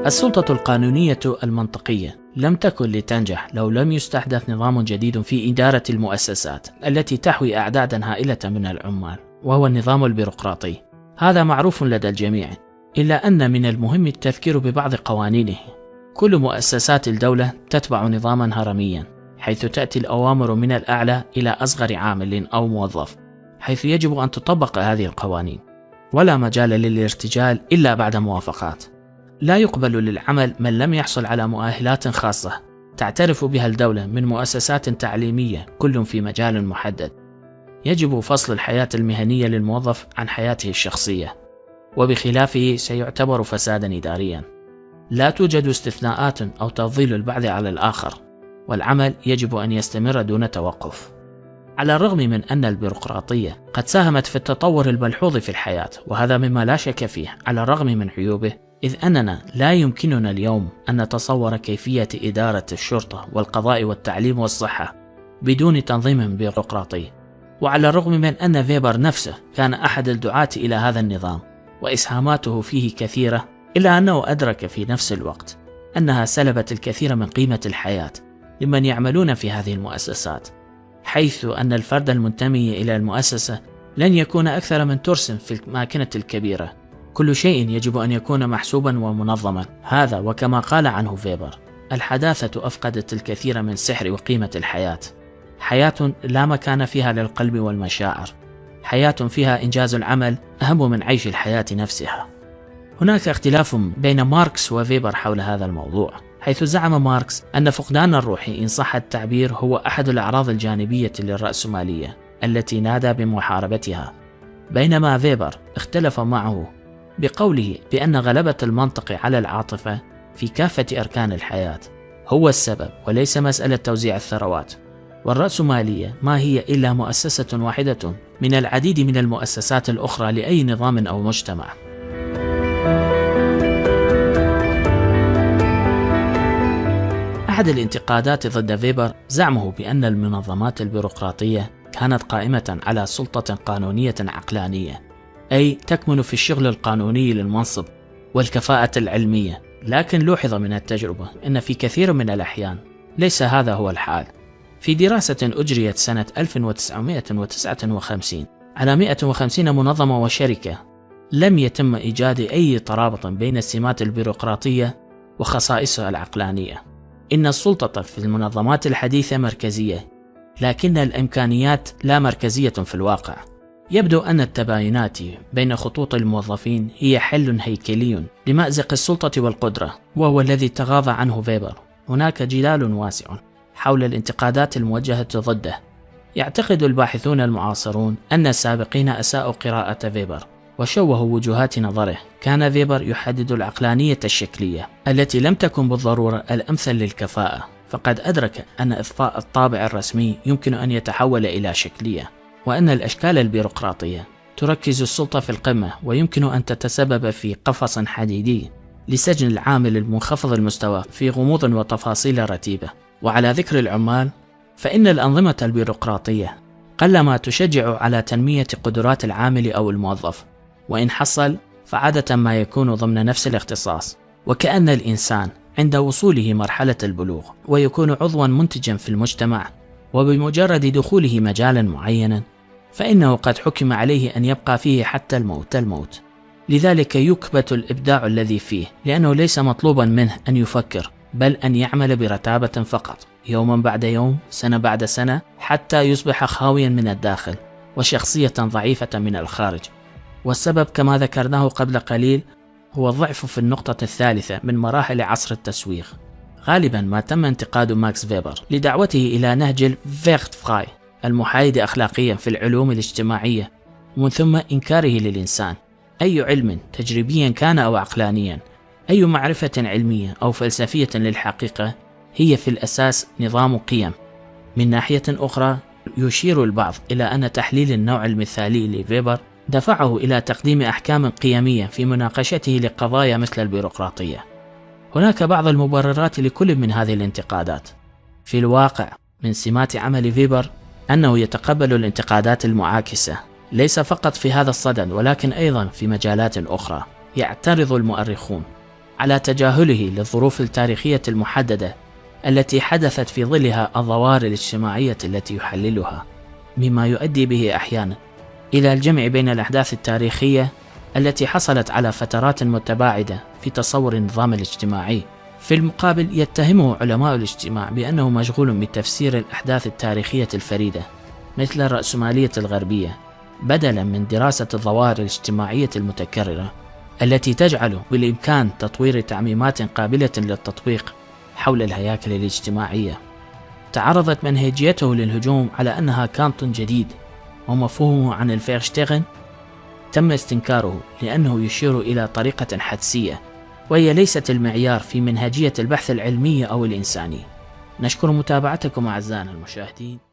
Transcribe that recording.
السلطة القانونية المنطقية لم تكن لتنجح لو لم يستحدث نظام جديد في إدارة المؤسسات التي تحوي أعدادا هائلة من العمال، وهو النظام البيروقراطي. هذا معروف لدى الجميع، إلا أن من المهم التذكير ببعض قوانينه. كل مؤسسات الدولة تتبع نظاما هرميا، حيث تأتي الأوامر من الأعلى إلى أصغر عامل أو موظف، حيث يجب أن تطبق هذه القوانين، ولا مجال للارتجال إلا بعد موافقات. لا يقبل للعمل من لم يحصل على مؤهلات خاصة تعترف بها الدولة من مؤسسات تعليمية، كل في مجال محدد. يجب فصل الحياة المهنية للموظف عن حياته الشخصية، وبخلافه سيعتبر فسادا إداريا. لا توجد استثناءات أو تفضيل البعض على الآخر، والعمل يجب أن يستمر دون توقف. على الرغم من أن البيروقراطية قد ساهمت في التطور الملحوظ في الحياة، وهذا مما لا شك فيه على الرغم من عيوبه، إذ أننا لا يمكننا اليوم أن نتصور كيفية إدارة الشرطة والقضاء والتعليم والصحة بدون تنظيم بيروقراطي. وعلى الرغم من أن فيبر نفسه كان أحد الدعاة إلى هذا النظام وإسهاماته فيه كثيرة، إلا أنه أدرك في نفس الوقت أنها سلبت الكثير من قيمة الحياة لمن يعملون في هذه المؤسسات، حيث أن الفرد المنتمي إلى المؤسسة لن يكون أكثر من ترس في الماكينة الكبيرة. كل شيء يجب أن يكون محسوبا ومنظما. هذا وكما قال عنه فيبر: الحداثة أفقدت الكثير من سحر وقيمة الحياة. حياة لا مكان فيها للقلب والمشاعر، حياة فيها إنجاز العمل أهم من عيش الحياة نفسها. هناك اختلاف بين ماركس وفيبر حول هذا الموضوع، حيث زعم ماركس أن فقدان الروح إن صح التعبير هو أحد الأعراض الجانبية للرأسمالية التي نادى بمحاربتها، بينما فيبر اختلف معه بقوله بأن غلبة المنطق على العاطفة في كافة أركان الحياة هو السبب، وليس مسألة توزيع الثروات. والرأسمالية ما هي إلا مؤسسة واحدة من العديد من المؤسسات الأخرى لأي نظام أو مجتمع. أحد الانتقادات ضد فيبر زعمه بأن المنظمات البيروقراطية كانت قائمة على سلطة قانونية عقلانية، أي تكمن في الشغل القانوني للمنصب والكفاءة العلمية. لكن لوحظ من التجربة أن في كثير من الأحيان ليس هذا هو الحال. في دراسة أجريت سنة 1959 على 150 منظمة وشركة، لم يتم إيجاد أي ترابط بين السمات البيروقراطية وخصائصها العقلانية. إن السلطة في المنظمات الحديثة مركزية، لكن الإمكانيات لا مركزية في الواقع. يبدو أن التباينات بين خطوط الموظفين هي حل هيكلي لمأزق السلطة والقدرة، وهو الذي تغاضى عنه فيبر. هناك جدال واسع حول الانتقادات الموجهة ضده. يعتقد الباحثون المعاصرون أن السابقين أساءوا قراءة فيبر وشوهوا وجهات نظره. كان فيبر يحدد العقلانية الشكلية التي لم تكن بالضرورة الأمثل للكفاءة، فقد أدرك أن إضفاء الطابع الرسمي يمكن أن يتحول إلى شكلية، وأن الأشكال البيروقراطية تركز السلطة في القمة ويمكن أن تتسبب في قفص حديدي لسجن العامل المنخفض المستوى في غموض وتفاصيل رتيبة. وعلى ذكر العمال، فإن الأنظمة البيروقراطية قلما تشجع على تنمية قدرات العامل أو الموظف، وإن حصل فعادة ما يكون ضمن نفس الاختصاص، وكأن الإنسان عند وصوله مرحلة البلوغ ويكون عضوا منتجا في المجتمع، وبمجرد دخوله مجالا معينا فإنه قد حكم عليه أن يبقى فيه حتى الموت. لذلك يكبت الإبداع الذي فيه، لأنه ليس مطلوبا منه أن يفكر، بل أن يعمل برتابة فقط، يوما بعد يوم، سنة بعد سنة، حتى يصبح خاويا من الداخل وشخصية ضعيفة من الخارج. والسبب كما ذكرناه قبل قليل هو الضعف في النقطة الثالثة من مراحل عصر التسويغ. غالبا ما تم انتقاد ماكس فيبر لدعوته إلى نهج الفيرت فراي المحايد أخلاقيا في العلوم الاجتماعية، ومن ثم إنكاره للإنسان. أي علم تجريبيا كان أو عقلانيا، أي معرفة علمية أو فلسفية للحقيقة، هي في الأساس نظام قيم. من ناحية أخرى، يشير البعض إلى أن تحليل النوع المثالي لفيبر دفعه إلى تقديم أحكام قيمية في مناقشته لقضايا مثل البيروقراطية. هناك بعض المبررات لكل من هذه الانتقادات. في الواقع، من سمات عمل فيبر أنه يتقبل الانتقادات المعاكسة، ليس فقط في هذا الصدد ولكن أيضا في مجالات أخرى. يعترض المؤرخون على تجاهله للظروف التاريخية المحددة التي حدثت في ظلها الظواهر الاجتماعية التي يحللها، مما يؤدي به أحيانا إلى الجمع بين الأحداث التاريخية التي حصلت على فترات متباعدة في تصور النظام الاجتماعي. في المقابل يتهمه علماء الاجتماع بأنه مشغول بتفسير الأحداث التاريخية الفريدة مثل الرأسمالية الغربية، بدلا من دراسة الظواهر الاجتماعية المتكررة التي تجعل بالإمكان تطوير تعميمات قابلة للتطبيق حول الهياكل الاجتماعية. تعرضت منهجيته للهجوم على أنها كانت جديد، ومفهومه عن الفيرشتغن تم استنكاره لأنه يشير إلى طريقة حدسية، وهي ليست المعيار في منهجية البحث العلمي أو الإنساني. نشكر متابعتكم أعزائنا المشاهدين.